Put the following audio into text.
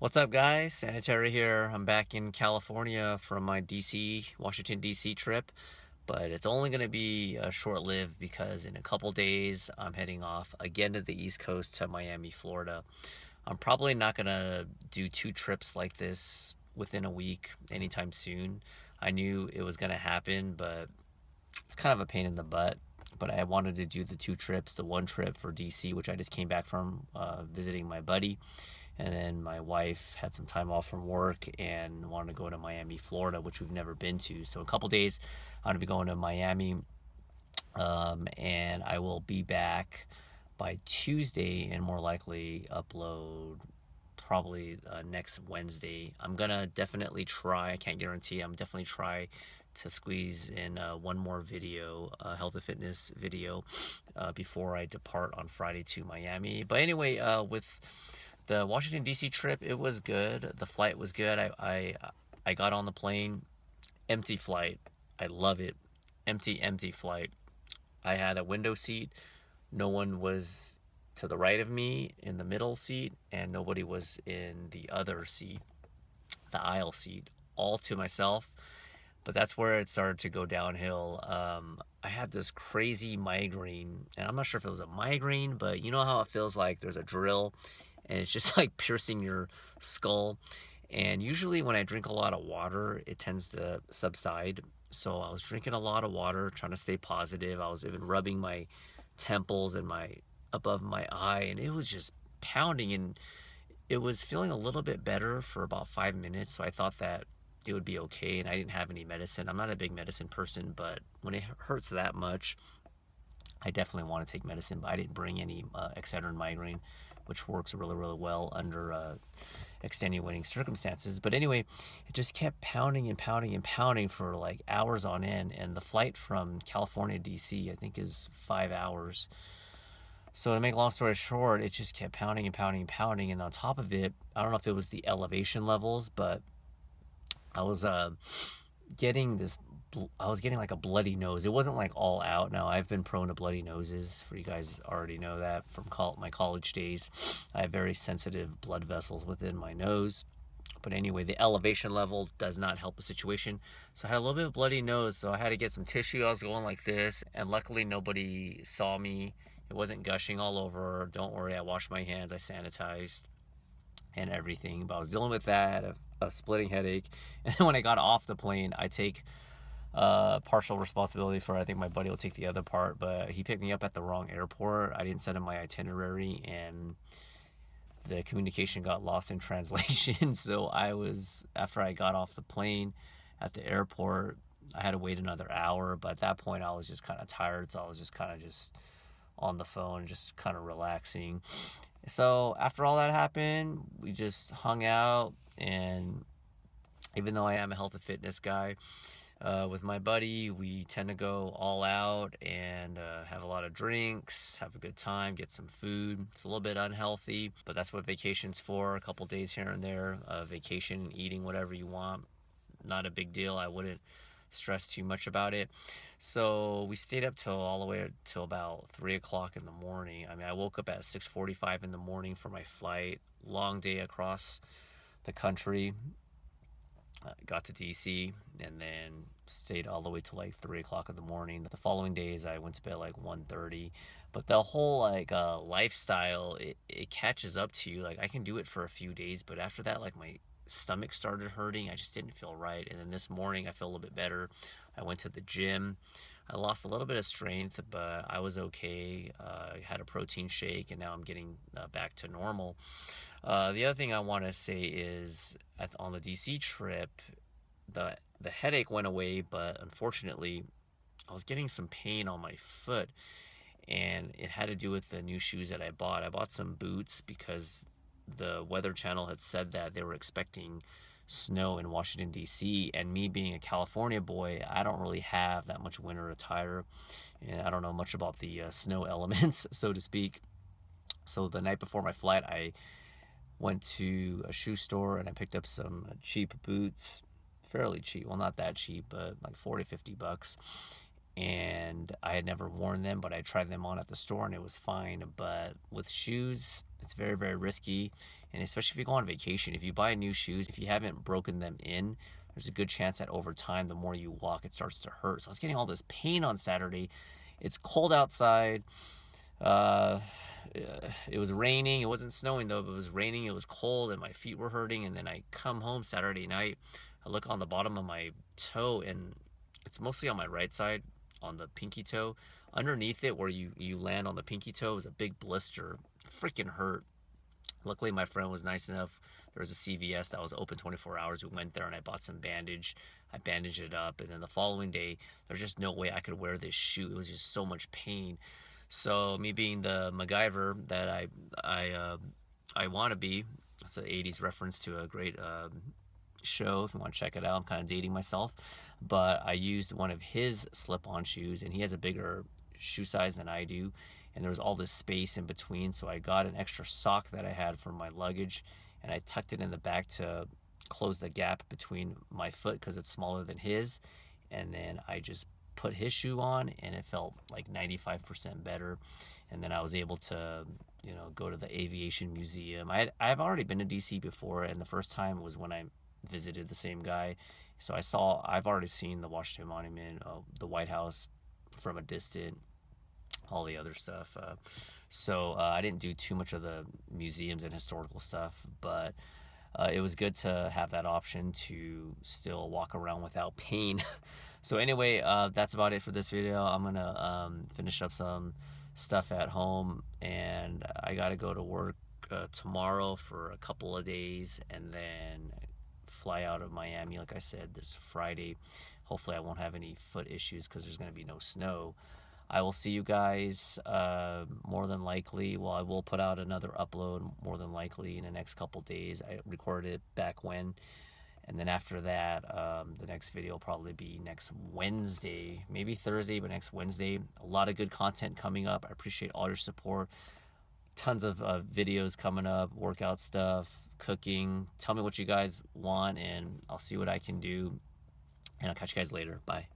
What's up, guys? Sanitary here. I'm back in California from my Washington, D.C. trip, but it's only going to be short-lived because in a couple days I'm heading off again to the East Coast to Miami, Florida. I'm probably not going to do two trips like this within a week anytime soon. I knew it was going to happen, but it's kind of a pain in the butt. But I wanted to do the two trips, the one trip for DC, which I just came back from visiting my buddy. And then my wife had some time off from work and wanted to go to Miami, Florida, which we've never been to. So, in a couple days, I'm going to be going to Miami, and I will be back by Tuesday and more likely upload probably next Wednesday. I'm gonna definitely try. I can't guarantee. I'm definitely try to squeeze in one more video, health and fitness video, before I depart on Friday to Miami. But anyway, with the Washington D.C. trip, it was good. The flight was good. I got on the plane, empty flight. I love it. Empty flight. I had a window seat. No one was to the right of me in the middle seat, and nobody was in the other seat, the aisle seat, all to myself. But that's where it started to go downhill. I had this crazy migraine, and I'm not sure if it was a migraine, but you know how it feels like there's a drill and it's just like piercing your skull. And usually, when I drink a lot of water, it tends to subside. So I was drinking a lot of water, trying to stay positive. I was even rubbing my temples and my above my eye, and it was just pounding. And it was feeling a little bit better for about 5 minutes. So I thought that it would be okay, and I didn't have any medicine. I'm not a big medicine person, but when it hurts that much, I definitely want to take medicine. But I didn't bring any Excedrin migraine, which works really well under extenuating circumstances. But anyway, it just kept pounding and pounding and pounding for like hours on end. And the flight from California to DC, I think, is 5 hours. So to make a long story short, it just kept pounding and pounding and pounding. And on top of it, I don't know if it was the elevation levels, but I was getting this. I was getting like a bloody nose. It wasn't like all out. Now I've been prone to bloody noses. For you guys already know that from my college days. I have very sensitive blood vessels within my nose. But anyway, the elevation level does not help the situation. So I had a little bit of bloody nose. So I had to get some tissue. I was going like this, and luckily nobody saw me. It wasn't gushing all over. Don't worry, I washed my hands. I sanitized and everything. But I was dealing with that, a splitting headache. And then when I got off the plane, I take partial responsibility for it. I think my buddy will take the other part, but he picked me up at the wrong airport. I didn't send him my itinerary, and the communication got lost in translation. So after I got off the plane at the airport, I had to wait another hour. But at that point, I was just kind of tired, so I was just kind of just on the phone, just kind of relaxing. So after all that happened, we just hung out, and even though I am a health and fitness guy, with my buddy, we tend to go all out and have a lot of drinks, have a good time, get some food. It's a little bit unhealthy, but that's what vacation's for. A couple days here and there, vacation, eating whatever you want. Not a big deal. I wouldn't stress too much about it. So we stayed up till all the way till about 3 o'clock in the morning. I mean, I woke up at 6:45 in the morning for my flight. Long day across the country. Got to DC and then stayed all the way till like 3 o'clock in the morning. The following days I went to bed like 1:30. But the whole like lifestyle, it catches up to you. Like I can do it for a few days, but after that, like my stomach started hurting. I just didn't feel right. And then this morning I feel a little bit better. I went to the gym. I lost a little bit of strength, but I was okay. I had a protein shake, and now I'm getting back to normal. The other thing I want to say is on the DC trip, the headache went away, but unfortunately, I was getting some pain on my foot, and it had to do with the new shoes that I bought. I bought some boots because the Weather Channel had said that they were expecting snow in Washington D.C. and me being a California boy, I don't really have that much winter attire, and I don't know much about the snow elements, so to speak. So the night before my flight, I went to a shoe store and I picked up some cheap boots, fairly cheap. Well, not that cheap, but like 40, $50. and I had never worn them, but I tried them on at the store and it was fine. But with shoes, it's very, very risky. And especially if you go on vacation, if you buy new shoes, if you haven't broken them in, there's a good chance that over time, the more you walk, it starts to hurt. So I was getting all this pain on Saturday. It's cold outside. Uh, it was raining. It wasn't snowing though, but it was raining. It was cold and my feet were hurting. And then I come home Saturday night. I look on the bottom of my toe and it's mostly on my right side on the pinky toe. Underneath it, where you land on the pinky toe, is a big blister. Freaking hurt. Luckily, my friend was nice enough. There was a CVS that was open 24 hours. We went there and I bought some bandage. I bandaged it up, and then the following day, there's just no way I could wear this shoe. It was just so much pain. So me being the MacGyver that I want to be, that's an 80s reference to a great show. If you want to check it out, I'm kind of dating myself, but I used one of his slip-on shoes, and he has a bigger shoe size than I do, and there was all this space in between. So I got an extra sock that I had for my luggage, and I tucked it in the back to close the gap between my foot because it's smaller than his, and then I just put his shoe on and it felt like 95% better. And then I was able to, go to the aviation museum. I've already been to DC before, and the first time was when I visited the same guy. So I've already seen the Washington Monument, the White House from a distance, all the other stuff. So I didn't do too much of the museums and historical stuff, but it was good to have that option to still walk around without pain. So anyway, that's about it for this video. I'm gonna finish up some stuff at home, and I gotta go to work tomorrow for a couple of days, and then fly out of Miami, like I said, this Friday. Hopefully I won't have any foot issues because there's going to be no snow. I will see you guys more than likely. Well, I will put out another upload more than likely in the next couple days. I recorded it back when. And then after that, the next video will probably be next Wednesday, maybe Thursday, but next Wednesday. A lot of good content coming up. I appreciate all your support. Tons of videos coming up, workout stuff, cooking. Tell me what you guys want, and I'll see what I can do. And I'll catch you guys later. Bye.